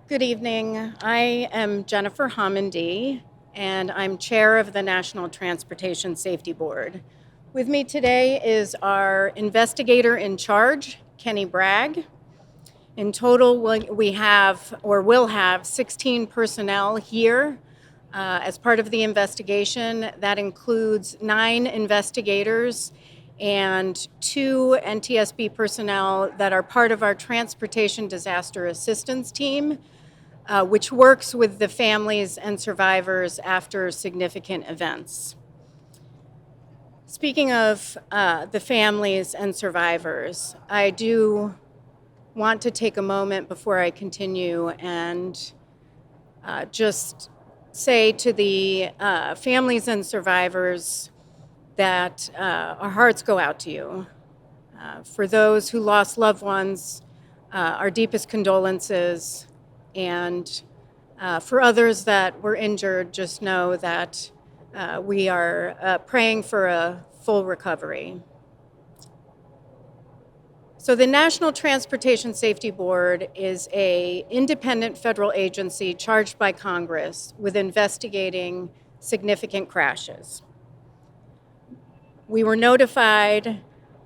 Good evening. I am Jennifer Homendy, and I'm chair of the National Transportation Safety Board. With me today is our investigator in charge, Kenny Bragg. In total, we have or will have 16 personnel here as part of the investigation. That includes 9 investigators and 2 NTSB personnel that are part of our Transportation Disaster Assistance Team, which works with the families and survivors after significant events. Speaking of the families and survivors, I do want to take a moment before I continue and just say to the families and survivors that our hearts go out to you. For those who lost loved ones, our deepest condolences. And for others that were injured, just know that we are praying for a full recovery. So the National Transportation Safety Board is an independent federal agency charged by Congress with investigating significant crashes. We were notified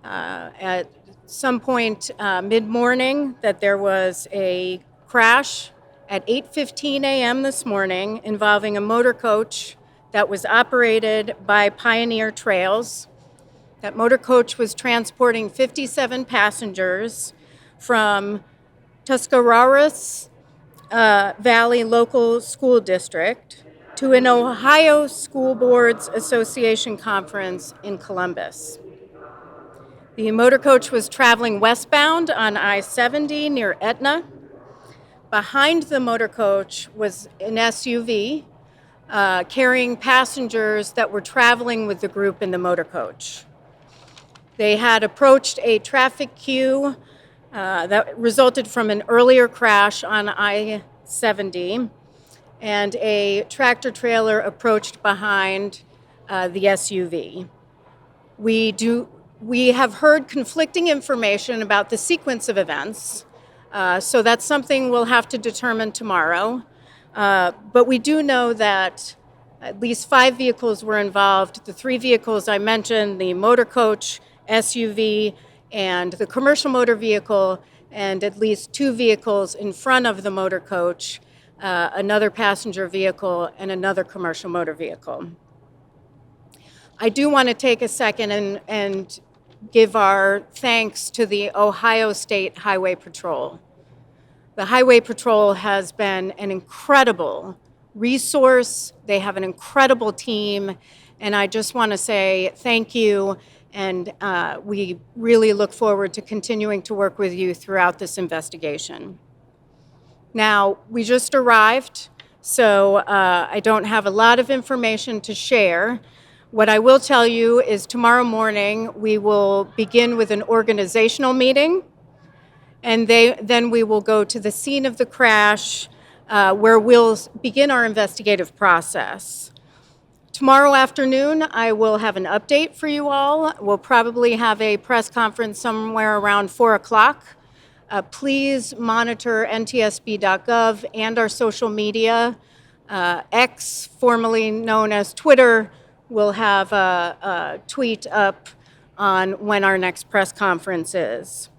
at some point mid-morning that there was a crash at 8:15 a.m. this morning involving a motor coach that was operated by Pioneer Trails. That motor coach was transporting 57 passengers from Tuscarawas Valley Local School District to an Ohio School Boards Association conference in Columbus. The motor coach was traveling westbound on I-70 near Etna. Behind the motor coach was an SUV carrying passengers that were traveling with the group in the motor coach. They had approached a traffic queue that resulted from an earlier crash on I-70, and a tractor trailer approached behind the SUV. We have heard conflicting information about the sequence of events, so that's something we'll have to determine tomorrow. But we do know that at least 5 vehicles were involved. The 3 vehicles I mentioned, the motor coach, SUV, and the commercial motor vehicle, and at least 2 vehicles in front of the motor coach, another passenger vehicle, and another commercial motor vehicle. I do want to take a second and give our thanks to the Ohio State Highway Patrol. The Highway Patrol has been an incredible resource. They have an incredible team, and I just want to say thank you, and we really look forward to continuing to work with you throughout this investigation. Now, we just arrived, so I don't have a lot of information to share. What I will tell you is tomorrow morning we will begin with an organizational meeting, and then we will go to the scene of the crash where we'll begin our investigative process. Tomorrow afternoon, I will have an update for you all. We'll probably have a press conference somewhere around 4 o'clock. Please monitor ntsb.gov and our social media. X, formerly known as Twitter, will have a tweet up on when our next press conference is.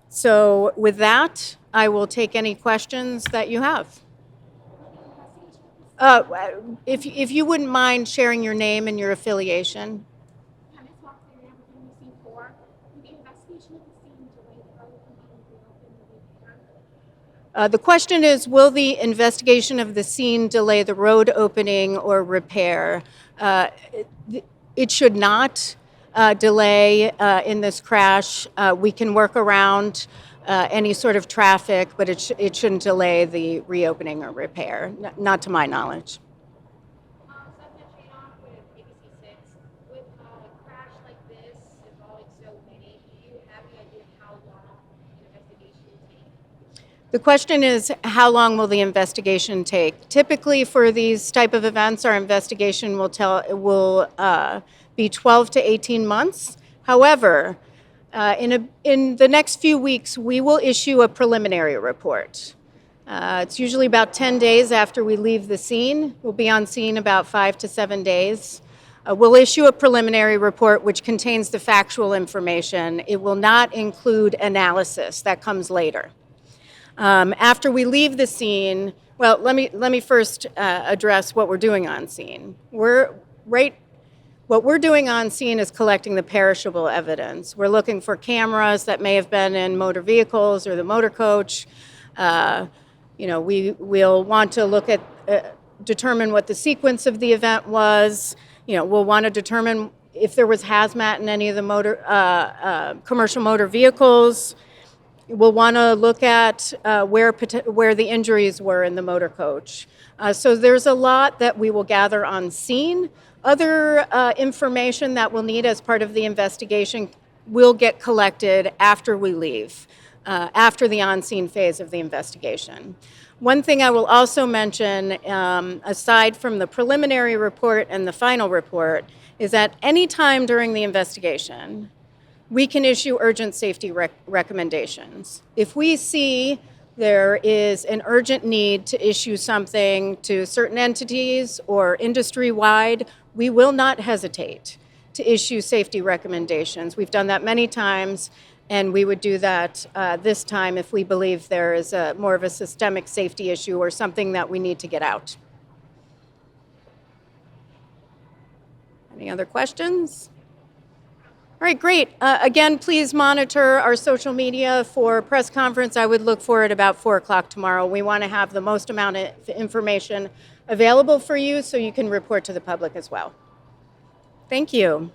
So with that, I will take any questions that you have. If you wouldn't mind sharing your name and your affiliation. The question is, will the investigation of the scene delay the road opening or repair? It should not delay in this crash. We can work around any sort of traffic, but it shouldn't delay the reopening or repair, not to my knowledge. The question is, how long will the investigation take? Typically, for these type of events, our investigation will be 12 to 18 months. However, in the next few weeks, we will issue a preliminary report. It's usually about 10 days after we leave the scene. We'll be on scene about 5 to 7 days. We'll issue a preliminary report which contains the factual information. It will not include analysis. That comes later. After we leave the scene, well, let me first address what we're doing on scene. What we're doing on scene is collecting the perishable evidence. We're looking for cameras that may have been in motor vehicles or the motor coach. We'll want to look at, determine what the sequence of the event was. We'll want to determine if there was hazmat in any of the commercial motor vehicles. We'll want to look at where the injuries were in the motor coach. So there's a lot that we will gather on scene. Other information that we'll need as part of the investigation will get collected after we leave, after the on-scene phase of the investigation. One thing I will also mention, aside from the preliminary report and the final report, is that any time during the investigation, we can issue urgent safety recommendations. If we see there is an urgent need to issue something to certain entities or industry-wide, we will not hesitate to issue safety recommendations. We've done that many times, and we would do that this time if we believe there is more of a systemic safety issue or something that we need to get out. Any other questions? All right, great. Again, please monitor our social media for press conference. I would look for it about 4 o'clock tomorrow. We want to have the most amount of information available for you so you can report to the public as well. Thank you.